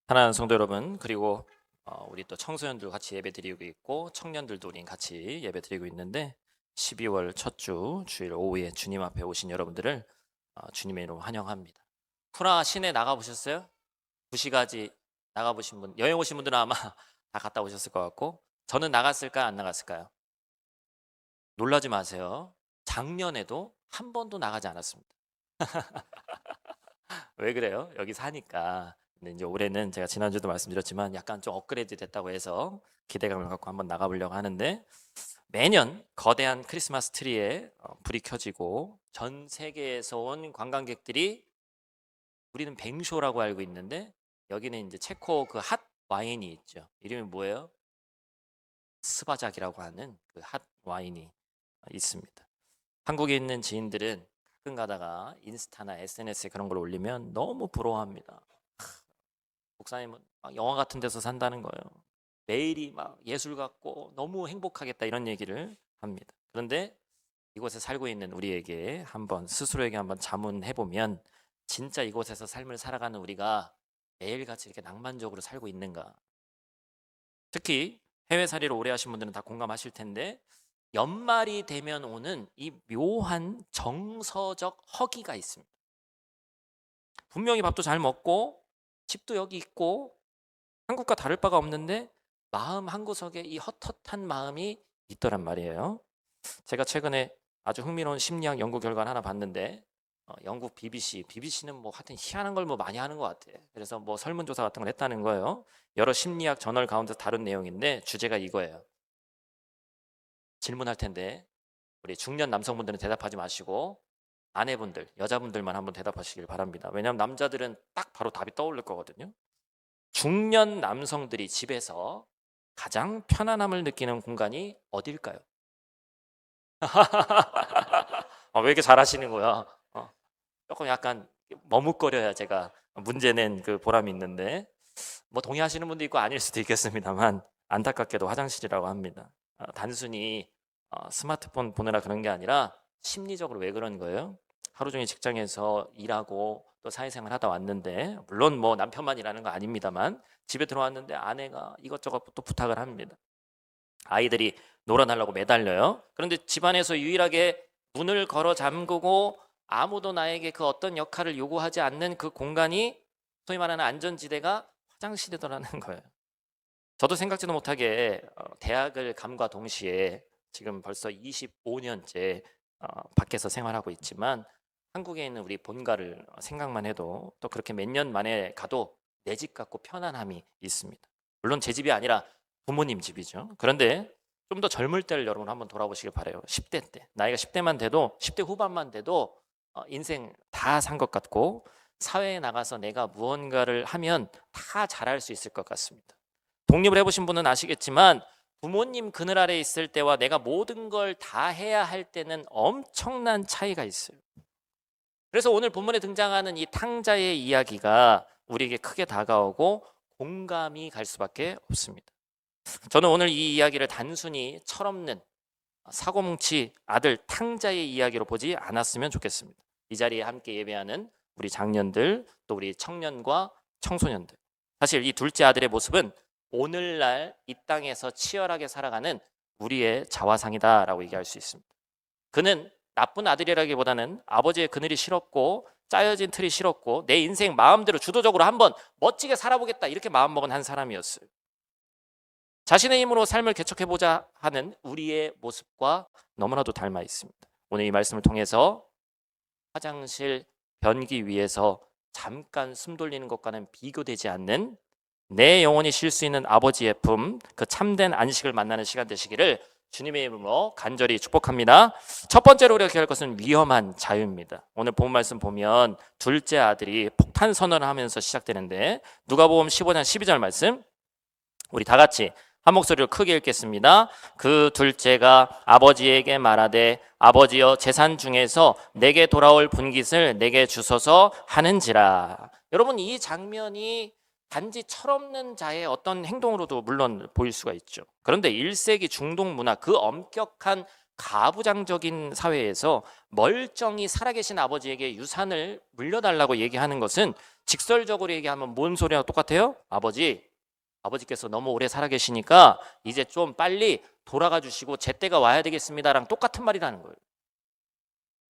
사랑하는 성도 여러분, 그리고 우리 또 청소년들 같이 예배 드리고 있고 청년들도 우리 같이 예배 드리고 있는데 12월 첫 주 주일 오후에 주님 앞에 오신 여러분들을 주님의 이름으로 환영합니다. 프라 시내 나가 보셨어요? 구시가지 나가 보신 분, 여행 오신 분들은 아마 다 갔다 오셨을 것 같고, 저는 나갔을까요, 안 나갔을까요? 놀라지 마세요. 작년에도 한 번도 나가지 않았습니다. 왜 그래요? 여기 사니까. 근데 이제 올해는 제가 지난주도 말씀드렸지만 약간 좀 업그레이드 됐다고 해서 기대감을 갖고 한번 나가보려고 하는데, 매년 거대한 크리스마스 트리에 불이 켜지고 전 세계에서 온 관광객들이, 우리는 뱅쇼라고 알고 있는데 여기는 이제 체코 그 핫 와인이 있죠. 이름이 뭐예요? 스바작이라고 하는 그 핫 와인이 있습니다. 한국에 있는 지인들은 가끔 가다가 인스타나 SNS에 그런 걸 올리면 너무 부러워합니다. 목사님은 막 영화 같은 데서 산다는 거예요. 매일이 막 예술 같고 너무 행복하겠다, 이런 얘기를 합니다. 그런데 이곳에 살고 있는 우리에게 한번, 스스로에게 한번 자문해 보면, 진짜 이곳에서 삶을 살아가는 우리가 매일같이 이렇게 낭만적으로 살고 있는가? 특히 해외살이를 오래 하신 분들은 다 공감하실 텐데, 연말이 되면 오는 이 묘한 정서적 허기가 있습니다. 분명히 밥도 잘 먹고 집도 여기 있고 한국과 다를 바가 없는데 마음 한구석에 이 헛헛한 마음이 있더란 말이에요. 제가 최근에 아주 흥미로운 심리학 연구 결과를 하나 봤는데, 영국 BBC는 뭐 하여튼 희한한 걸 뭐 많이 하는 것 같아. 그래서 뭐 설문조사 같은 걸 했다는 거예요. 여러 심리학 저널 가운데서 다룬 내용인데 주제가 이거예요. 질문할 텐데 우리 중년 남성분들은 대답하지 마시고 아내분들, 여자분들만 한번 대답하시길 바랍니다. 왜냐하면 남자들은 딱 바로 답이 떠오를 거거든요. 중년 남성들이 집에서 가장 편안함을 느끼는 공간이 어딜까요? 왜 이렇게 잘하시는 거야? 조금 약간 머뭇거려야 제가 문제 낸 그 보람이 있는데, 뭐 동의하시는 분도 있고 아닐 수도 있겠습니다만 안타깝게도 화장실이라고 합니다. 단순히 스마트폰 보느라 그런 게 아니라 심리적으로 왜 그런 거예요? 하루 종일 직장에서 일하고 또 사회생활 하다 왔는데, 물론 뭐 남편만 일하는 거 아닙니다만 집에 들어왔는데 아내가 이것저것 또 부탁을 합니다. 아이들이 놀아달라고 매달려요. 그런데 집안에서 유일하게 문을 걸어 잠그고 아무도 나에게 그 어떤 역할을 요구하지 않는 그 공간이, 소위 말하는 안전지대가 화장실이더라는 거예요. 저도 생각지도 못하게 대학을 감과 동시에 지금 벌써 25년째 밖에서 생활하고 있지만, 한국에 있는 우리 본가를 생각만 해도 또 그렇게 몇 년 만에 가도 내 집 같고 편안함이 있습니다. 물론 제 집이 아니라 부모님 집이죠. 그런데 좀 더 젊을 때를 여러분 한번 돌아보시길 바라요. 10대 때, 나이가 10대만 돼도, 10대 후반만 돼도 인생 다 산 것 같고 사회에 나가서 내가 무언가를 하면 다 잘할 수 있을 것 같습니다. 독립을 해보신 분은 아시겠지만 부모님 그늘 아래 있을 때와 내가 모든 걸 다 해야 할 때는 엄청난 차이가 있어요. 그래서 오늘 본문에 등장하는 이 탕자의 이야기가 우리에게 크게 다가오고 공감이 갈 수밖에 없습니다. 저는 오늘 이 이야기를 단순히 철없는 사고뭉치 아들 탕자의 이야기로 보지 않았으면 좋겠습니다. 이 자리에 함께 예배하는 우리 장년들, 또 우리 청년과 청소년들, 사실 이 둘째 아들의 모습은 오늘날 이 땅에서 치열하게 살아가는 우리의 자화상이다라고 얘기할 수 있습니다. 그는 나쁜 아들이라기보다는 아버지의 그늘이 싫었고 짜여진 틀이 싫었고 내 인생 마음대로 주도적으로 한번 멋지게 살아보겠다, 이렇게 마음먹은 한 사람이었어요. 자신의 힘으로 삶을 개척해보자 하는 우리의 모습과 너무나도 닮아 있습니다. 오늘 이 말씀을 통해서 화장실 변기 위에서 잠깐 숨 돌리는 것과는 비교되지 않는 내 영혼이 쉴 수 있는 아버지의 품, 그 참된 안식을 만나는 시간 되시기를 주님의 이름으로 간절히 축복합니다. 첫 번째로 우리가 기억할 것은 위험한 자유입니다. 오늘 본 말씀 보면 둘째 아들이 폭탄 선언을 하면서 시작되는데, 누가복음 15장 12절 말씀 우리 다 같이 한 목소리로 크게 읽겠습니다. 그 둘째가 아버지에게 말하되 아버지여 재산 중에서 내게 돌아올 분깃을 내게 주소서 하는지라. 여러분, 이 장면이 단지 철없는 자의 어떤 행동으로도 물론 보일 수가 있죠. 그런데 1세기 중동 문화, 그 엄격한 가부장적인 사회에서 멀쩡히 살아계신 아버지에게 유산을 물려달라고 얘기하는 것은 직설적으로 얘기하면 뭔 소리랑 똑같아요? 아버지께서 너무 오래 살아계시니까 이제 좀 빨리 돌아가 주시고 제 때가 와야 되겠습니다랑 똑같은 말이라는 거예요.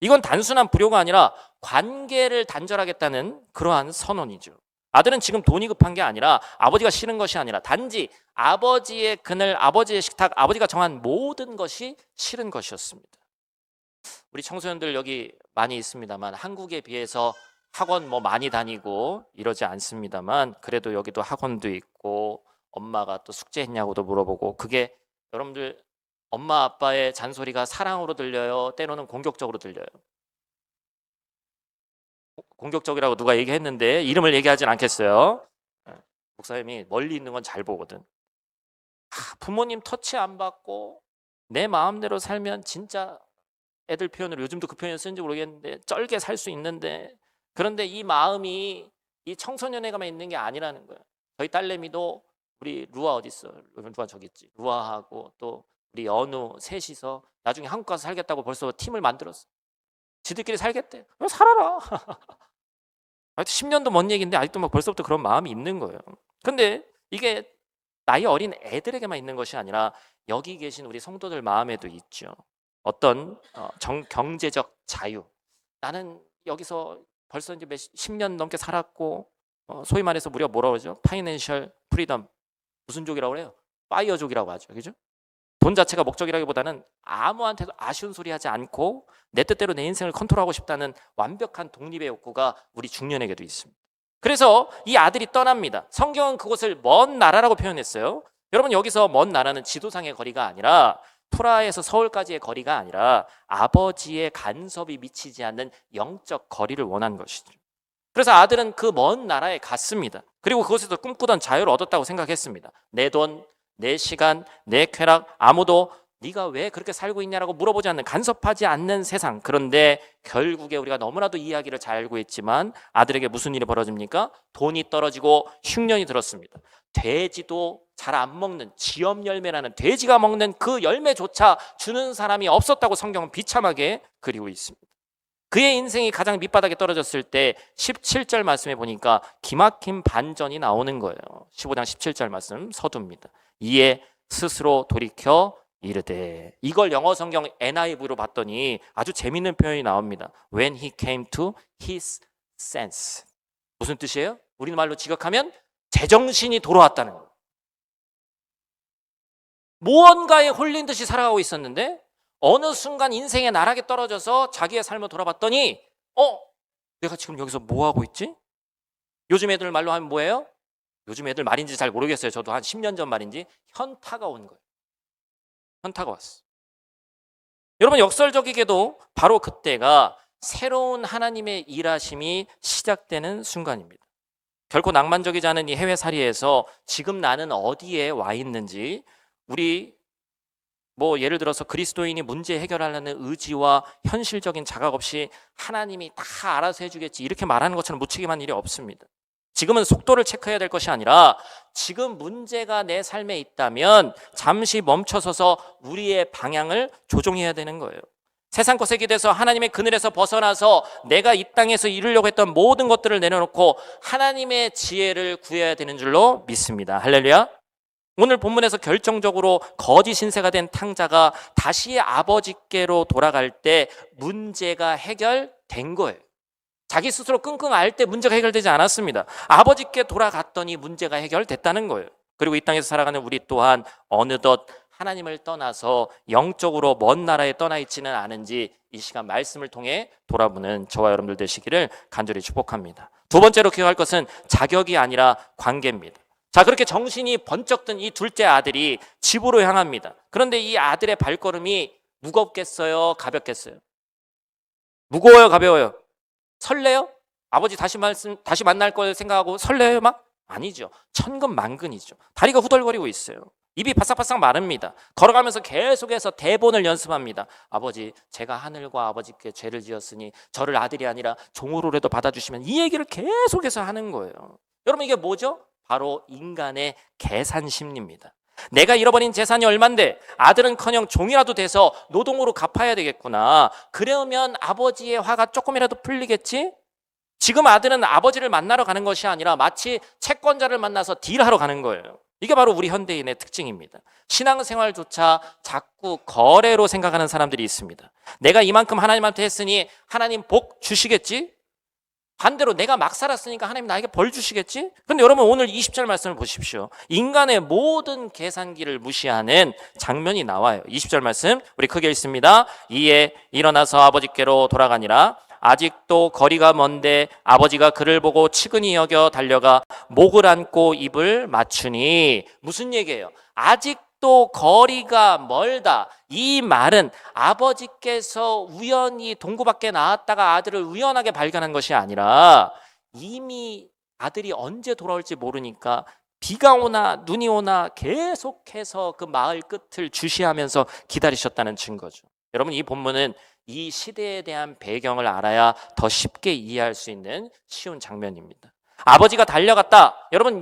이건 단순한 불효가 아니라 관계를 단절하겠다는 그러한 선언이죠. 아들은 지금 돈이 급한 게 아니라 아버지가 싫은 것이 아니라 단지 아버지의 그늘, 아버지의 식탁, 아버지가 정한 모든 것이 싫은 것이었습니다. 우리 청소년들 여기 많이 있습니다만 한국에 비해서 학원 뭐 많이 다니고 이러지 않습니다만 그래도 여기도 학원도 있고 엄마가 또 숙제했냐고도 물어보고 그게 여러분들 엄마 아빠의 잔소리가 사랑으로 들려요? 때로는 공격적으로 들려요? 공격적이라고 누가 얘기했는데 이름을 얘기하진 않겠어요. 목사님이 멀리 있는 건 잘 보거든. 부모님 터치 안 받고 내 마음대로 살면 진짜 애들 표현으로 요즘도 그 표현 쓰는지 모르겠는데 쩔게 살 수 있는데 그런데 이 마음이 이 청소년에게만 있는 게 아니라는 거예요. 저희 딸내미도 우리 루아 어디 있어? 루아 저기 있지. 루아하고 또 우리 연우 셋이서 나중에 한국 가서 살겠다고 벌써 팀을 만들었어. 지들끼리 살겠대. 그럼 살아라. 10년도 먼 얘기인데 아직도 막 벌써부터 그런 마음이 있는 거예요. 근데 이게 나이 어린 애들에게만 있는 것이 아니라 여기 계신 우리 성도들 마음에도 있죠. 어떤 경제적 자유. 나는 여기서 벌써 이제 10년 넘게 살았고 소위 말해서 무려 뭐라고 그러죠? 파이낸셜 프리덤. 무슨 족이라고 그래요? 파이어족이라고 하죠. 그죠? 돈 자체가 목적이라기보다는 아무한테도 아쉬운 소리 하지 않고 내 뜻대로 내 인생을 컨트롤하고 싶다는 완벽한 독립의 욕구가 우리 중년에게도 있습니다. 그래서 이 아들이 떠납니다. 성경은 그곳을 먼 나라라고 표현했어요. 여러분 여기서 먼 나라는 지도상의 거리가 아니라 프라하에서 서울까지의 거리가 아니라 아버지의 간섭이 미치지 않는 영적 거리를 원한 것이죠. 그래서 아들은 그 먼 나라에 갔습니다. 그리고 그곳에서 꿈꾸던 자유를 얻었다고 생각했습니다. 내 돈, 내 시간, 내 쾌락, 아무도 네가 왜 그렇게 살고 있냐라고 물어보지 않는, 간섭하지 않는 세상. 그런데 결국에 우리가 너무나도 이야기를 잘 알고 있지만 아들에게 무슨 일이 벌어집니까? 돈이 떨어지고 흉년이 들었습니다. 돼지도 잘 안 먹는 지엄 열매라는 돼지가 먹는 그 열매조차 주는 사람이 없었다고 성경은 비참하게 그리고 있습니다. 그의 인생이 가장 밑바닥에 떨어졌을 때 17절 말씀에 보니까 기막힌 반전이 나오는 거예요. 15장 17절 말씀 서두입니다. 이에 스스로 돌이켜 이르되, 이걸 영어 성경 NIV로 봤더니 아주 재밌는 표현이 나옵니다. When he came to his sense. 무슨 뜻이에요? 우리말로 직역하면 제정신이 돌아왔다는 거예요. 무언가에 홀린 듯이 살아가고 있었는데 어느 순간 인생의 나락에 떨어져서 자기의 삶을 돌아봤더니 내가 지금 여기서 뭐 하고 있지? 요즘 애들 말로 하면 뭐예요? 요즘 애들 말인지 잘 모르겠어요. 저도 한 10년 전 말인지 현타가 온 거예요. 현타가 왔어. 여러분 역설적이게도 바로 그때가 새로운 하나님의 일하심이 시작되는 순간입니다. 결코 낭만적이지 않은 이 해외살이에서 지금 나는 어디에 와 있는지, 우리 예를 들어서 그리스도인이 문제 해결하려는 의지와 현실적인 자각 없이 하나님이 다 알아서 해주겠지 이렇게 말하는 것처럼 무책임한 일이 없습니다. 지금은 속도를 체크해야 될 것이 아니라 지금 문제가 내 삶에 있다면 잠시 멈춰서서 우리의 방향을 조정해야 되는 거예요. 세상 것에 기대서 하나님의 그늘에서 벗어나서 내가 이 땅에서 이루려고 했던 모든 것들을 내려놓고 하나님의 지혜를 구해야 되는 줄로 믿습니다. 할렐루야. 오늘 본문에서 결정적으로 거짓 신세가 된 탕자가 다시 아버지께로 돌아갈 때 문제가 해결된 거예요. 자기 스스로 끙끙 앓을 때 문제가 해결되지 않았습니다. 아버지께 돌아갔더니 문제가 해결됐다는 거예요. 그리고 이 땅에서 살아가는 우리 또한 어느덧 하나님을 떠나서 영적으로 먼 나라에 떠나 있지는 않은지 이 시간 말씀을 통해 돌아보는 저와 여러분들 되시기를 간절히 축복합니다. 두 번째로 기억할 것은 자격이 아니라 관계입니다. 자, 그렇게 정신이 번쩍 든 이 둘째 아들이 집으로 향합니다. 그런데 이 아들의 발걸음이 무겁겠어요? 가볍겠어요? 무거워요? 가벼워요? 설레요? 아버지 다시 만날 걸 생각하고 설레요? 막? 아니죠. 천근만근이죠. 다리가 후덜거리고 있어요. 입이 바싹바싹 마릅니다. 걸어가면서 계속해서 대본을 연습합니다. 아버지, 제가 하늘과 아버지께 죄를 지었으니 저를 아들이 아니라 종으로라도 받아주시면, 이 얘기를 계속해서 하는 거예요. 여러분 이게 뭐죠? 바로 인간의 계산 심리입니다. 내가 잃어버린 재산이 얼만데 아들은커녕 종이라도 돼서 노동으로 갚아야 되겠구나. 그러면 아버지의 화가 조금이라도 풀리겠지? 지금 아들은 아버지를 만나러 가는 것이 아니라 마치 채권자를 만나서 딜하러 가는 거예요. 이게 바로 우리 현대인의 특징입니다. 신앙생활조차 자꾸 거래로 생각하는 사람들이 있습니다. 내가 이만큼 하나님한테 했으니 하나님 복 주시겠지? 반대로 내가 막 살았으니까 하나님 나에게 벌 주시겠지? 그런데 여러분 오늘 20절 말씀을 보십시오. 인간의 모든 계산기를 무시하는 장면이 나와요. 20절 말씀 우리 크게 읽습니다. 이에 일어나서 아버지께로 돌아가니라. 아직도 거리가 먼데 아버지가 그를 보고 측은히 여겨 달려가 목을 안고 입을 맞추니. 무슨 얘기예요? 아직도 거리가 멀다. 이 말은 아버지께서 우연히 동구 밖에 나왔다가 아들을 우연하게 발견한 것이 아니라 이미 아들이 언제 돌아올지 모르니까 비가 오나 눈이 오나 계속해서 그 마을 끝을 주시하면서 기다리셨다는 증거죠. 여러분 이 본문은 이 시대에 대한 배경을 알아야 더 쉽게 이해할 수 있는 쉬운 장면입니다. 아버지가 달려갔다. 여러분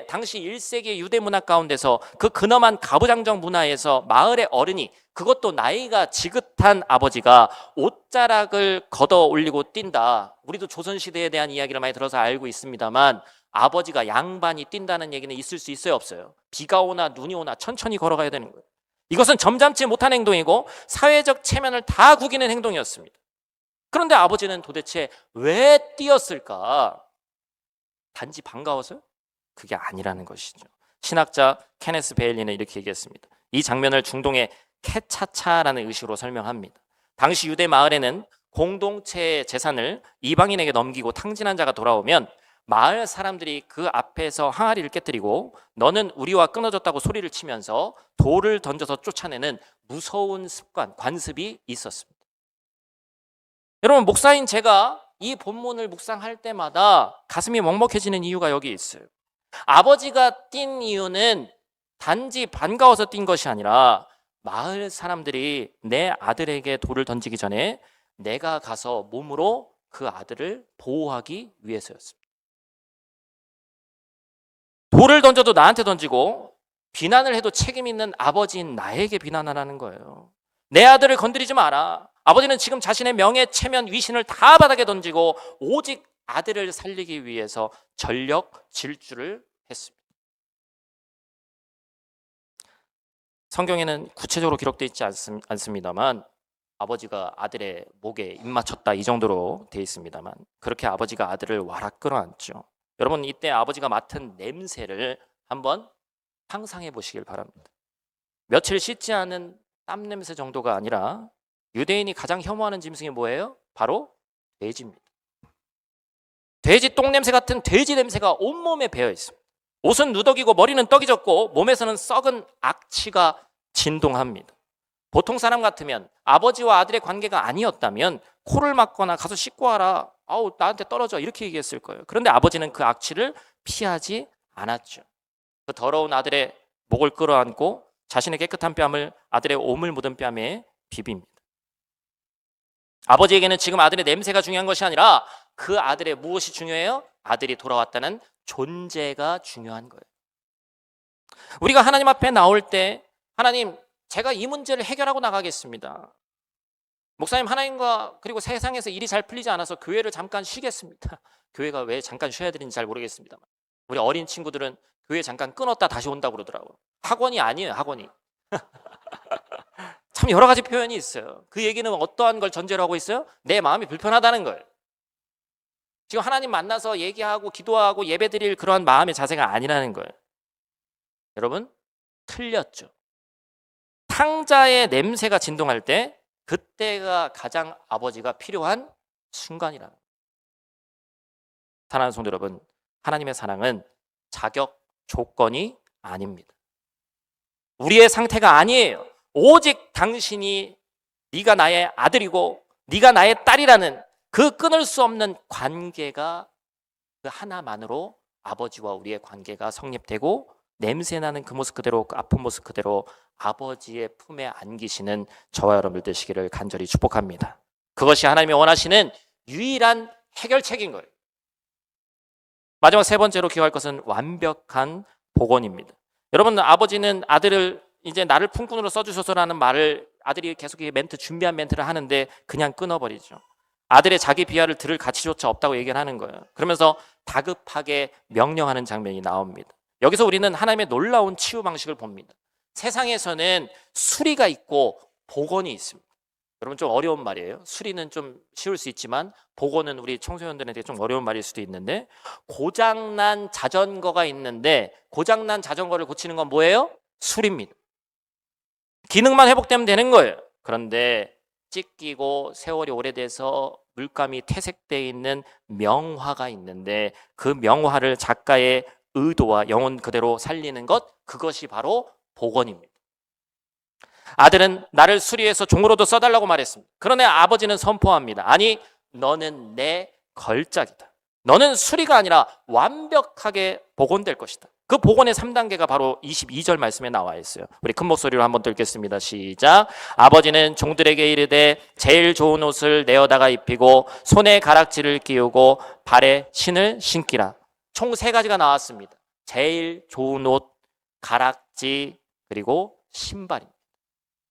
당시 1세기 유대 문화 가운데서 그 근엄한 가부장적 문화에서 마을의 어른이, 그것도 나이가 지긋한 아버지가 옷자락을 걷어 올리고 뛴다. 우리도 조선시대에 대한 이야기를 많이 들어서 알고 있습니다만 아버지가 양반이 뛴다는 얘기는 있을 수 있어요, 없어요? 비가 오나 눈이 오나 천천히 걸어가야 되는 거예요. 이것은 점잖지 못한 행동이고 사회적 체면을 다 구기는 행동이었습니다. 그런데 아버지는 도대체 왜 뛰었을까? 단지 반가워서요? 그게 아니라는 것이죠. 신학자 케네스 베일리는 이렇게 얘기했습니다. 이 장면을 중동의 케차차라는 의식으로 설명합니다. 당시 유대 마을에는 공동체의 재산을 이방인에게 넘기고 탕진한 자가 돌아오면 마을 사람들이 그 앞에서 항아리를 깨뜨리고 너는 우리와 끊어졌다고 소리를 치면서 돌을 던져서 쫓아내는 무서운 습관, 관습이 있었습니다. 여러분 목사인 제가 이 본문을 묵상할 때마다 가슴이 먹먹해지는 이유가 여기 있어요. 아버지가 뛴 이유는 단지 반가워서 뛴 것이 아니라 마을 사람들이 내 아들에게 돌을 던지기 전에 내가 가서 몸으로 그 아들을 보호하기 위해서였습니다. 돌을 던져도 나한테 던지고 비난을 해도 책임 있는 아버지인 나에게 비난하라는 거예요. 내 아들을 건드리지 마라. 아버지는 지금 자신의 명예, 체면, 위신을 다 바닥에 던지고 오직 아들을 살리기 위해서 전력 질주를 했습니다. 성경에는 구체적으로 기록되어 있지 않습니다만 아버지가 아들의 목에 입 맞췄다 이 정도로 되어 있습니다만 그렇게 아버지가 아들을 와락 끌어안죠. 여러분 이때 아버지가 맡은 냄새를 한번 상상해 보시길 바랍니다. 며칠 씻지 않은 땀 냄새 정도가 아니라 유대인이 가장 혐오하는 짐승이 뭐예요? 바로 돼지입니다. 돼지 똥 냄새 같은 돼지 냄새가 온몸에 배어 있습니다. 옷은 누더기고 머리는 떡이 졌고 몸에서는 썩은 악취가 진동합니다. 보통 사람 같으면 아버지와 아들의 관계가 아니었다면 코를 막거나 가서 씻고 와라. 아우 나한테 떨어져 이렇게 얘기했을 거예요. 그런데 아버지는 그 악취를 피하지 않았죠. 그 더러운 아들의 목을 끌어안고 자신의 깨끗한 뺨을 아들의 오물 묻은 뺨에 비빕니다. 아버지에게는 지금 아들의 냄새가 중요한 것이 아니라 그 아들의 무엇이 중요해요? 아들이 돌아왔다는 존재가 중요한 거예요. 우리가 하나님 앞에 나올 때 하나님 제가 이 문제를 해결하고 나가겠습니다. 목사님 하나님과 그리고 세상에서 일이 잘 풀리지 않아서 교회를 잠깐 쉬겠습니다. 교회가 왜 잠깐 쉬어야 되는지 잘 모르겠습니다만 우리 어린 친구들은 교회 잠깐 끊었다 다시 온다고 그러더라고요. 학원이 아니에요, 학원이. 참 여러 가지 표현이 있어요. 그 얘기는 어떠한 걸 전제로 하고 있어요? 내 마음이 불편하다는 거예요. 지금 하나님 만나서 얘기하고 기도하고 예배드릴 그러한 마음의 자세가 아니라는 거예요. 여러분 틀렸죠. 탕자의 냄새가 진동할 때 그때가 가장 아버지가 필요한 순간이라는 거예요. 사랑하는 성도 여러분, 하나님의 사랑은 자격 조건이 아닙니다. 우리의 상태가 아니에요. 오직 당신이 네가 나의 아들이고 네가 나의 딸이라는 그 끊을 수 없는 관계가 그 하나만으로 아버지와 우리의 관계가 성립되고 냄새나는 그 모습 그대로 그 아픈 모습 그대로 아버지의 품에 안기시는 저와 여러분들 되시기를 간절히 축복합니다. 그것이 하나님이 원하시는 유일한 해결책인 거예요. 마지막 세 번째로 기억할 것은 완벽한 복원입니다. 여러분 아버지는 아들을 이제 나를 품꾼으로 써주셔서라는 말을 아들이 계속 멘트 준비한 멘트를 하는데 그냥 끊어버리죠. 아들의 자기 비하를 들을 가치조차 없다고 얘기를 하는 거예요. 그러면서 다급하게 명령하는 장면이 나옵니다. 여기서 우리는 하나님의 놀라운 치유 방식을 봅니다. 세상에서는 수리가 있고 복원이 있습니다. 여러분 좀 어려운 말이에요. 수리는 좀 쉬울 수 있지만 복원은 우리 청소년들한테 좀 어려운 말일 수도 있는데, 고장난 자전거가 있는데 고장난 자전거를 고치는 건 뭐예요? 수리입니다. 기능만 회복되면 되는 거예요. 그런데 찢기고 세월이 오래돼서 물감이 퇴색되어 있는 명화가 있는데 그 명화를 작가의 의도와 영혼 그대로 살리는 것, 그것이 바로 복원입니다. 아들은 나를 수리해서 종으로도 써달라고 말했습니다. 그러나 아버지는 선포합니다. 아니, 너는 내 걸작이다. 너는 수리가 아니라 완벽하게 복원될 것이다. 그 복원의 3단계가 바로 22절 말씀에 나와 있어요. 우리 큰 목소리로 한번 더 읽겠습니다. 시작. 아버지는 종들에게 이르되 제일 좋은 옷을 내어다가 입히고 손에 가락지를 끼우고 발에 신을 신기라. 총 3가지가 나왔습니다. 제일 좋은 옷, 가락지, 그리고 신발입니다.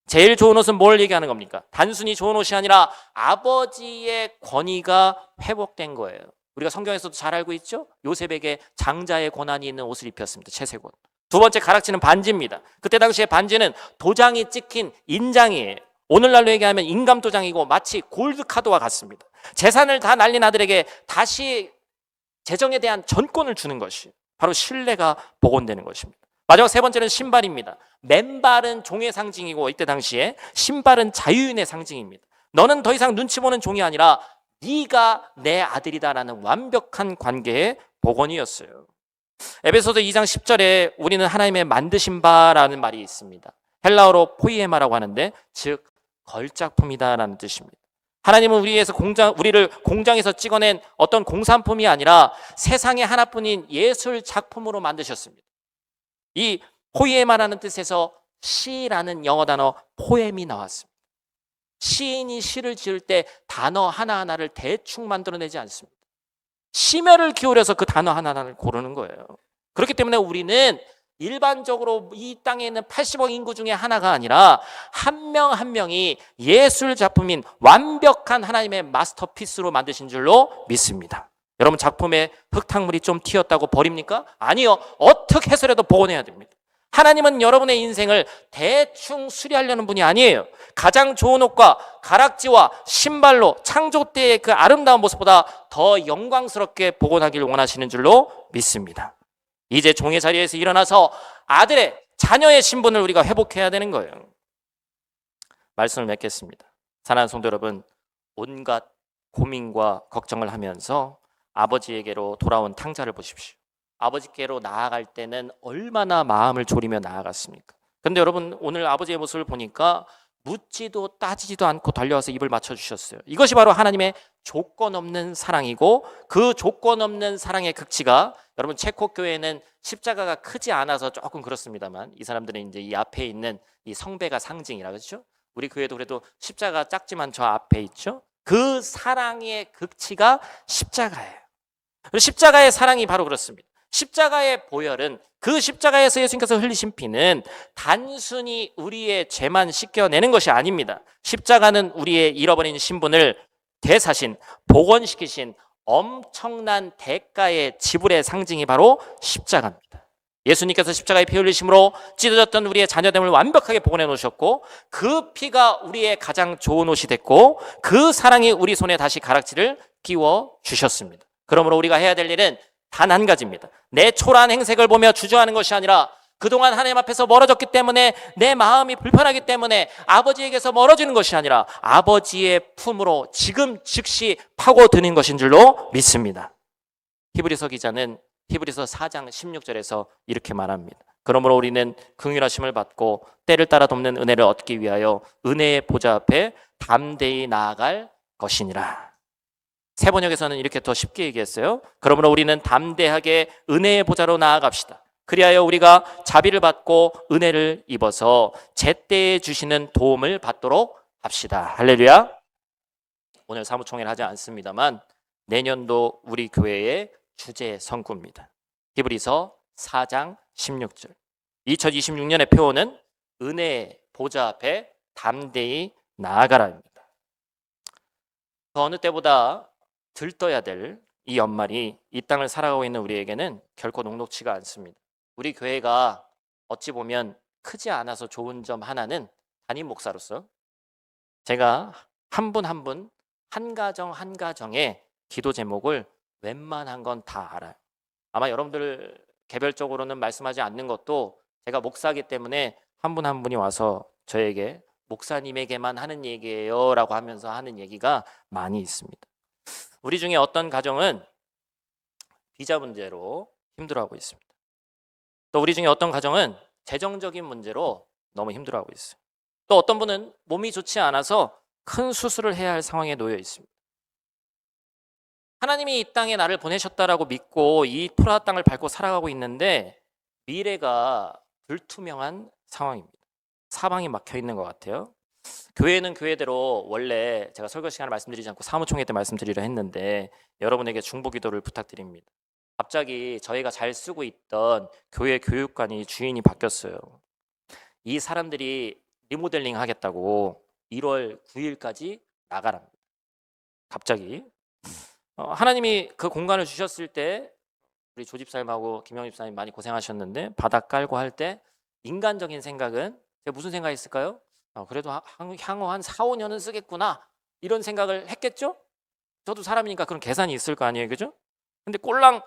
제일 좋은 옷은 뭘 얘기하는 겁니까? 단순히 좋은 옷이 아니라 아버지의 권위가 회복된 거예요. 우리가 성경에서도 잘 알고 있죠? 요셉에게 장자의 권한이 있는 옷을 입혔습니다. 채색옷. 두 번째 가락지는 반지입니다. 그때 당시에 반지는 도장이 찍힌 인장이에요. 오늘날로 얘기하면 인감 도장이고 마치 골드카드와 같습니다. 재산을 다 날린 아들에게 다시 재정에 대한 전권을 주는 것이 바로 신뢰가 복원되는 것입니다. 마지막 3번째는 신발입니다. 맨발은 종의 상징이고 이때 당시에 신발은 자유인의 상징입니다. 너는 더 이상 눈치 보는 종이 아니라 네가 내 아들이다라는 완벽한 관계의 복원이었어요. 에베소서 2장 10절에 우리는 하나님의 만드신 바라는 말이 있습니다. 헬라어로 포이에마라고 하는데 즉 걸작품이다라는 뜻입니다. 하나님은 우리를 공장에서 찍어낸 어떤 공산품이 아니라 세상에 하나뿐인 예술 작품으로 만드셨습니다. 이 포이에마라는 뜻에서 시라는 영어 단어 포엠이 나왔습니다. 시인이 시를 지을 때 단어 하나하나를 대충 만들어내지 않습니다. 심혈을 기울여서 그 단어 하나하나를 고르는 거예요. 그렇기 때문에 우리는 일반적으로 이 땅에 있는 80억 인구 중에 하나가 아니라 한 명 한 명이 예술 작품인 완벽한 하나님의 마스터피스로 만드신 줄로 믿습니다. 여러분 작품에 흙탕물이 좀 튀었다고 버립니까? 아니요. 어떻게 해서라도 복원해야 됩니다. 하나님은 여러분의 인생을 대충 수리하려는 분이 아니에요. 가장 좋은 옷과 가락지와 신발로 창조 때의 그 아름다운 모습보다 더 영광스럽게 복원하길 원하시는 줄로 믿습니다. 이제 종의 자리에서 일어나서 아들의 자녀의 신분을 우리가 회복해야 되는 거예요. 말씀을 맺겠습니다. 사랑하는 성도 여러분, 온갖 고민과 걱정을 하면서 아버지에게로 돌아온 탕자를 보십시오. 아버지께로 나아갈 때는 얼마나 마음을 졸이며 나아갔습니까? 그런데 여러분 오늘 아버지의 모습을 보니까 묻지도 따지지도 않고 달려와서 입을 맞춰주셨어요. 이것이 바로 하나님의 조건 없는 사랑이고, 그 조건 없는 사랑의 극치가, 여러분 체코 교회는 십자가가 크지 않아서 조금 그렇습니다만 이 사람들은 이제 이 앞에 있는 이 성배가 상징이라 그렇죠? 우리 교회도 그래도 십자가 작지만 저 앞에 있죠? 그 사랑의 극치가 십자가예요. 십자가의 사랑이 바로 그렇습니다. 십자가의 보혈은, 그 십자가에서 예수님께서 흘리신 피는 단순히 우리의 죄만 씻겨내는 것이 아닙니다. 십자가는 우리의 잃어버린 신분을 되사신, 복원시키신 엄청난 대가의 지불의 상징이 바로 십자가입니다. 예수님께서 십자가의 피 흘리심으로 찢어졌던 우리의 자녀됨을 완벽하게 복원해 놓으셨고, 그 피가 우리의 가장 좋은 옷이 됐고, 그 사랑이 우리 손에 다시 가락지를 끼워 주셨습니다. 그러므로 우리가 해야 될 일은 단 한 가지입니다. 내 초라한 행색을 보며 주저하는 것이 아니라 그동안 하나님 앞에서 멀어졌기 때문에, 내 마음이 불편하기 때문에 아버지에게서 멀어지는 것이 아니라 아버지의 품으로 지금 즉시 파고드는 것인 줄로 믿습니다. 히브리서 기자는 히브리서 4장 16절에서 이렇게 말합니다. 그러므로 우리는 긍휼하심을 받고 때를 따라 돕는 은혜를 얻기 위하여 은혜의 보좌 앞에 담대히 나아갈 것이니라. 새 번역에서는 이렇게 더 쉽게 얘기했어요. 그러므로 우리는 담대하게 은혜의 보좌로 나아갑시다. 그리하여 우리가 자비를 받고 은혜를 입어서 제때에 주시는 도움을 받도록 합시다. 할렐루야. 오늘 사무총회를 하지 않습니다만 내년도 우리 교회의 주제 선구입니다. 히브리서 4장 16절. 2026년의 표어는 은혜의 보좌 앞에 담대히 나아가라입니다. 그 어느 때보다 들떠야 될 이 연말이 이 땅을 살아가고 있는 우리에게는 결코 녹록지가 않습니다. 우리 교회가 어찌 보면 크지 않아서 좋은 점 하나는 담임 목사로서 제가 한 분 한 분, 한 가정 한 가정의 기도 제목을 웬만한 건 다 알아요. 아마 여러분들 개별적으로는 말씀하지 않는 것도 제가 목사이기 때문에 한 분 한 분이 와서 저에게 목사님에게만 하는 얘기예요 라고 하면서 하는 얘기가 많이 있습니다. 우리 중에 어떤 가정은 비자 문제로 힘들어하고 있습니다. 또 우리 중에 어떤 가정은 재정적인 문제로 너무 힘들어하고 있어요. 또 어떤 분은 몸이 좋지 않아서 큰 수술을 해야 할 상황에 놓여 있습니다. 하나님이 이 땅에 나를 보내셨다라고 믿고 이 토라 땅을 밟고 살아가고 있는데 미래가 불투명한 상황입니다. 사방이 막혀 있는 것 같아요. 교회는 교회대로 원래 제가 설교 시간을 말씀드리지 않고 사무총회 때 말씀드리려 했는데 여러분에게 중보 기도를 부탁드립니다. 갑자기 저희가 잘 쓰고 있던 교회 교육관이 주인이 바뀌었어요. 이 사람들이 리모델링 하겠다고 1월 9일까지 나가랍니다. 갑자기 하나님이 그 공간을 주셨을 때 우리 조 집사님하고 김영 집사님 많이 고생하셨는데 바닥 깔고 할 때 인간적인 생각은 제가 무슨 생각이 있을까요? 그래도 향후 한 4, 5년은 쓰겠구나 이런 생각을 했겠죠? 저도 사람이니까 그런 계산이 있을 거 아니에요, 그죠? 근데 꼴랑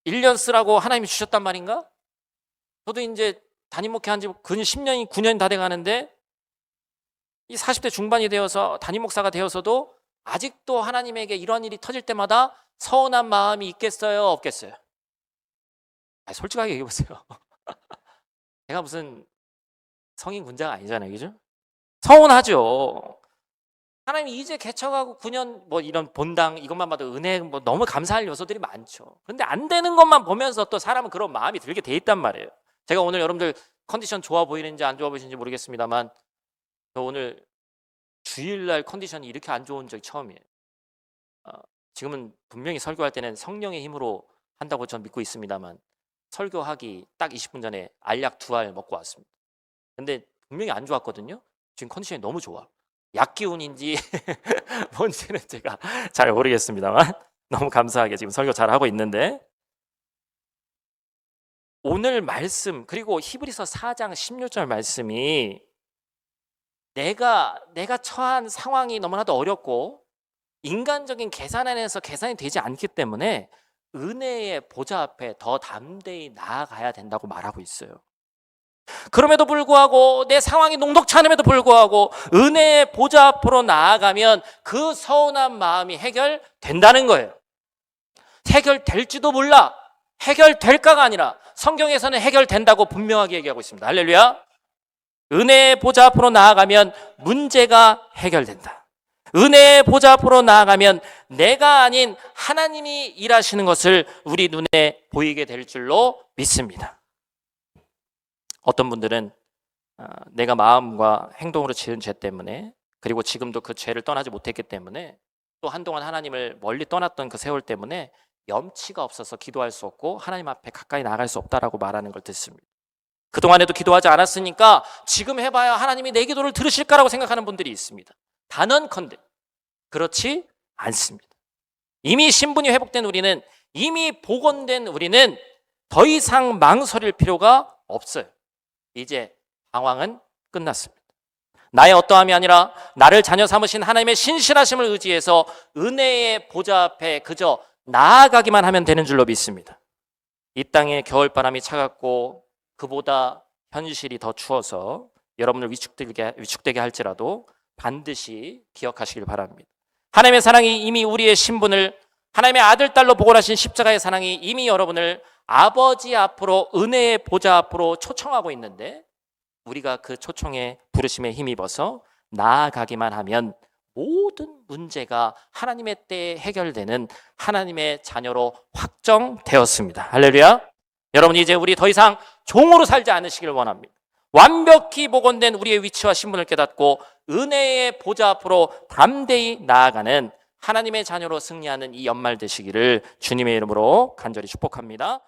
1년 쓰라고 하나님이 주셨단 말인가? 저도 이제 담임 목회 한 지 근 10년이 9년이 다 돼가는데 이 40대 중반이 되어서 담임 목사가 되어서도 아직도 하나님에게 이런 일이 터질 때마다 서운한 마음이 있겠어요, 없겠어요? 솔직하게 얘기해보세요. 제가 무슨 성인 군자가 아니잖아요, 그죠? 서운하죠. 하나님이 이제 개척하고 9년 뭐 이런 본당 이것만 봐도 은혜 뭐 너무 감사할 요소들이 많죠. 그런데 안 되는 것만 보면서 또 사람은 그런 마음이 들게 돼 있단 말이에요. 제가 오늘 여러분들 컨디션 좋아 보이는지 안 좋아 보이는지 모르겠습니다만 저 오늘 주일날 컨디션이 이렇게 안 좋은 적이 처음이에요. 지금은 분명히 설교할 때는 성령의 힘으로 한다고 전 믿고 있습니다만 설교하기 딱 20분 전에 알약 2알 먹고 왔습니다. 근데 분명히 안 좋았거든요. 지금 컨디션이 너무 좋아. 약 기운인지 뭔지는 제가 잘 모르겠습니다만 너무 감사하게 지금 설교 잘 하고 있는데 오늘 말씀 그리고 히브리서 4장 16절 말씀이 내가 처한 상황이 너무나도 어렵고 인간적인 계산 안에서 계산이 되지 않기 때문에 은혜의 보좌 앞에 더 담대히 나아가야 된다고 말하고 있어요. 그럼에도 불구하고 내 상황이 녹록치 않음에도 불구하고 은혜의 보좌 앞으로 나아가면 그 서운한 마음이 해결된다는 거예요. 해결될지도 몰라. 해결될까가 아니라 성경에서는 해결된다고 분명하게 얘기하고 있습니다. 할렐루야. 은혜의 보좌 앞으로 나아가면 문제가 해결된다. 은혜의 보좌 앞으로 나아가면 내가 아닌 하나님이 일하시는 것을 우리 눈에 보이게 될 줄로 믿습니다. 어떤 분들은 내가 마음과 행동으로 지은 죄 때문에 그리고 지금도 그 죄를 떠나지 못했기 때문에 또 한동안 하나님을 멀리 떠났던 그 세월 때문에 염치가 없어서 기도할 수 없고 하나님 앞에 가까이 나갈 수 없다라고 말하는 걸 듣습니다. 그동안에도 기도하지 않았으니까 지금 해봐야 하나님이 내 기도를 들으실까라고 생각하는 분들이 있습니다. 단언컨대 그렇지 않습니다. 이미 신분이 회복된 우리는, 이미 복원된 우리는 더 이상 망설일 필요가 없어요. 이제 방황은 끝났습니다. 나의 어떠함이 아니라 나를 자녀 삼으신 하나님의 신실하심을 의지해서 은혜의 보좌 앞에 그저 나아가기만 하면 되는 줄로 믿습니다. 이 땅의 겨울바람이 차갑고 그보다 현실이 더 추워서 여러분을 위축되게 할지라도 반드시 기억하시길 바랍니다. 하나님의 사랑이 이미 우리의 신분을, 하나님의 아들, 딸로 복원하신 십자가의 사랑이 이미 여러분을 아버지 앞으로, 은혜의 보좌 앞으로 초청하고 있는데 우리가 그 초청에 부르심에 힘입어서 나아가기만 하면 모든 문제가 하나님의 때에 해결되는 하나님의 자녀로 확정되었습니다. 할렐루야. 여러분, 이제 우리 더 이상 종으로 살지 않으시길 원합니다. 완벽히 복원된 우리의 위치와 신분을 깨닫고 은혜의 보좌 앞으로 담대히 나아가는 하나님의 자녀로 승리하는 이 연말 되시기를 주님의 이름으로 간절히 축복합니다.